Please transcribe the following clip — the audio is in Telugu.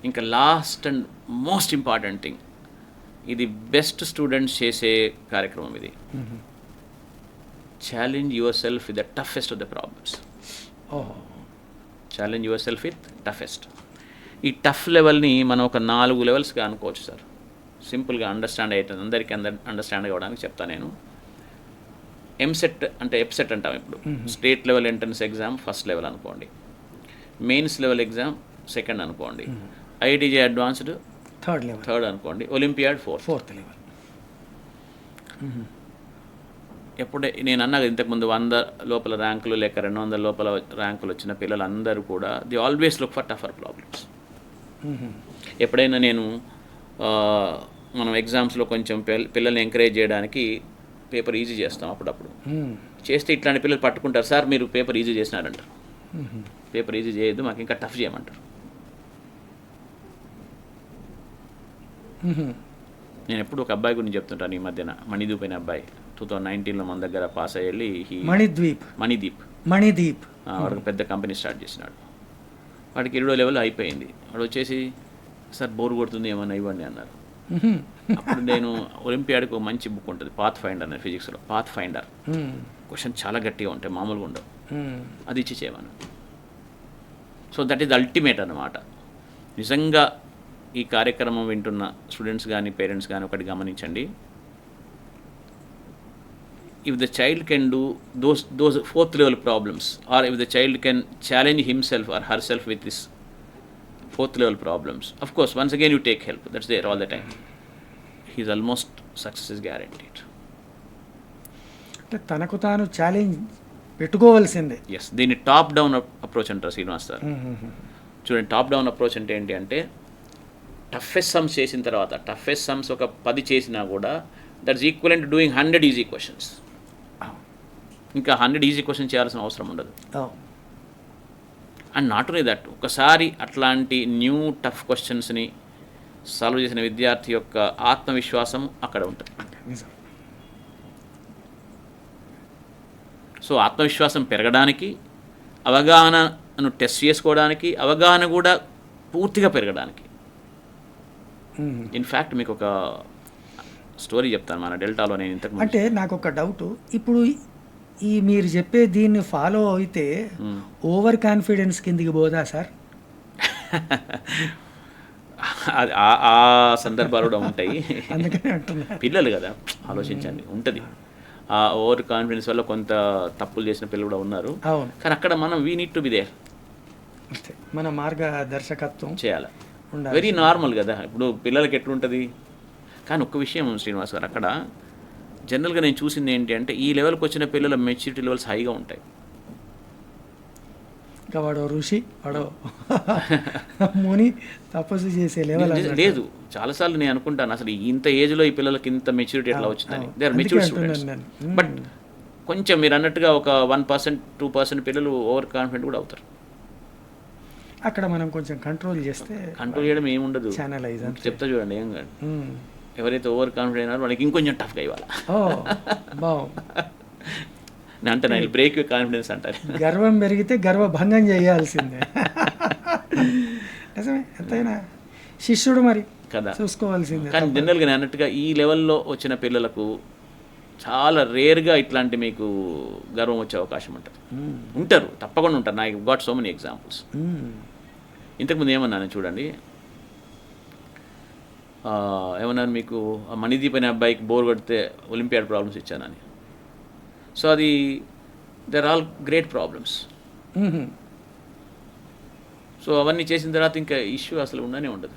ఇంకా last and most important thing, ఇది బెస్ట్ స్టూడెంట్స్ చేసే కార్యక్రమం ఇది. Challenge your self with the toughest of the problems. Challenge your self with toughest. ఈ టఫ్ లెవెల్ని మనం ఒక 4 లెవెల్స్గా అనుకోవచ్చు సార్. సింపుల్గా అండర్స్టాండ్ అవుతుంది, అందరికీ అండర్స్టాండ్ అవ్వడానికి చెప్తాను నేను. ఎంసెట్ అంటే ఎప్సెట్ అంటాం ఇప్పుడు. State level entrance exam first level అనుకోండి, మెయిన్స్ లెవెల్ ఎగ్జామ్ సెకండ్ అనుకోండి, ఐటీజే అడ్వాన్స్డ్ థర్డ్ అనుకోండి, ఒలింపియాడ్ ఫోర్త్ లెవెల్. ఎప్పుడే నేను అన్నా ఇంతకుముందు 100 లోపల ర్యాంకులు లేక 200 లోపల ర్యాంకులు వచ్చిన పిల్లలందరూ కూడా the always look for టఫర్ problems. ఎప్పుడైనా నేను మనం ఎగ్జామ్స్లో కొంచెం పిల్లల్ని ఎంకరేజ్ చేయడానికి పేపర్ ఈజీ చేస్తాం అప్పుడప్పుడు. చేస్తే ఇట్లాంటి పిల్లలు పట్టుకుంటారు, సార్ మీరు పేపర్ ఈజీ చేసినారంటారు. పేపర్ ఈజీ చేయొద్దు, మాకు ఇంకా టఫ్ చేయమంటారు. నేను ఎప్పుడు ఒక అబ్బాయి గురించి చెప్తుంటాను ఈ మధ్యన, మణిదీప్ అనే అబ్బాయి 2019లో మన దగ్గర పాస్ అయ్యి వెళ్ళి మణిదీప్ వాడికి పెద్ద కంపెనీ స్టార్ట్ చేసినాడు. వాడికి 20 లెవెల్ అయిపోయింది. వాడు వచ్చేసి సార్ బోర్ కొడుతుంది ఏమన్నా ఇవ్వండి అన్నారు. అప్పుడు నేను ఒలింపియాడ్కి ఒక మంచి బుక్ ఉంటుంది, పాత్ ఫైండర్ అనే ఫిజిక్స్లో. పాత్ ఫైండర్ క్వశ్చన్ చాలా గట్టిగా ఉంటాయి, మామూలుగా ఉండవు. అది ఇచ్చి చేయమను. సో దట్ ఈస్ అల్టిమేట్ అన్నమాట. నిజంగా ఈ కార్యక్రమం వింటున్న స్టూడెంట్స్ కానీ పేరెంట్స్ కానీ ఒకటి గమనించండి. if the child can do those fourth level problems, or if the child can challenge himself or herself with this fourth level problems, of course once again you take help, that's there all the time. He's almost success is guaranteed. తనకు తాను ఛాలెంజ్ పెట్టుకోవాల్సిందే. ఎస్, దీన్ని టాప్ డౌన్ అప్రోచ్ అంటారు శ్రీనివాస్ సార్. చూడండి, టాప్ డౌన్ అప్రోచ్ అంటే ఏంటి అంటే, టఫెస్ట్ సమ్స్ చేసిన తర్వాత, టఫెస్ట్ సమ్స్ ఒక 10 చేసినా కూడా that's equivalent to doing 100 easy questions. ఇంకా 100 ఈజీ క్వశ్చన్ చేయాల్సిన అవసరం ఉండదు. అండ్ నాట్ ఓన్లీ దట్, ఒకసారి అట్లాంటి న్యూ టఫ్ క్వశ్చన్స్ని సాల్వ్ చేసిన విద్యార్థి యొక్క ఆత్మవిశ్వాసం అక్కడ ఉంటుంది. సో ఆత్మవిశ్వాసం పెరగడానికి, అవగాహనను టెస్ట్ చేసుకోవడానికి, అవగాహన కూడా పూర్తిగా పెరగడానికి. ఇన్ఫ్యాక్ట్ మీకు ఒక స్టోరీ చెప్తాను. మన డెల్టాలో నేను ఇంతకు అంటే నాకు ఒక డౌట్, ఇప్పుడు ఈ మీరు చెప్పే దీన్ని ఫాలో అయితే ఓవర్ కాన్ఫిడెన్స్ కిందికి పోదా సార్? ఆ సందర్భాలు కూడా ఉంటాయి. పిల్లలు కదా, ఆలోచించండి, ఉంటుంది. ఆ ఓవర్ కాన్ఫిడెన్స్ వల్ల కొంత తప్పులు చేసిన పిల్లలు కూడా ఉన్నారు. కానీ అక్కడ మనం we need to be there, మన మార్గదర్శకత్వం చేయాలి. వెరీ నార్మల్ కదా. ఇప్పుడు పిల్లలకి ఎట్లుంటుంది. కానీ ఒక్క విషయం శ్రీనివాస్ గారు, అక్కడ జనరల్గా నేను చూసింది ఏంటి అంటే, ఈ లెవెల్కి వచ్చిన పిల్లల మెచ్యూరిటీ లెవెల్స్ హైగా ఉంటాయి. ఇంకా వాడు ఋషి, వాడు ముని తపస్సు చేసే లెవెల్ లేదు. చాలాసార్లు నేను అనుకుంటాను, అసలు ఇంత ఏజ్లో ఈ పిల్లలకి ఇంత మెచ్యూరిటీ ఎట్లా వచ్చిందని. They are matured students. But కొంచెం మీరు అన్నట్టుగా ఒక 1%, 2% పిల్లలు ఓవర్ కాన్ఫిడెంట్ కూడా అవుతారు. అక్కడ మనం కొంచెం కంట్రోల్ చేస్తే, కంట్రోల్ చేయడం ఏముండదు, ఛానలైజ్ చెప్తా చూడండి, ఏం కాదు. ఎవరైతే ఓవర్ కాన్ఫిడెంట్ అయినారో వాళ్ళకి ఇంకొంచెం టఫ్గా ఇవ్వాలి. అంటే నేను బ్రేక్ కాన్ఫిడెన్స్ అంటారు. గర్వం పెరిగితే గర్వభంగం చేయాల్సిందే. నిజమే, ఎంతైనా శిష్యుడు మరి కదా, చూసుకోవాల్సిందే. కానీ జనరల్గా నేను అన్నట్టుగా ఈ లెవెల్లో వచ్చిన పిల్లలకు చాలా రేర్గా ఇట్లాంటి మీకు గర్వం వచ్చే అవకాశం ఉంటుంది. ఉంటారు, తప్పకుండా ఉంటారు. నాకు గాట్ సో మెనీ ఎగ్జాంపుల్స్. ఇంతకుముందు ఏమన్నాను చూడండి, ఏమన్నాను మీకు, మణిదీప్ అనే అబ్బాయికి బోర్ కొడితే ఒలింపియాడ్ ప్రాబ్లమ్స్ ఇచ్చానని. సో అది they're all great problems. So అవన్నీ చేసిన తర్వాత ఇంకా ఇష్యూ అసలు ఉండనే ఉండదు.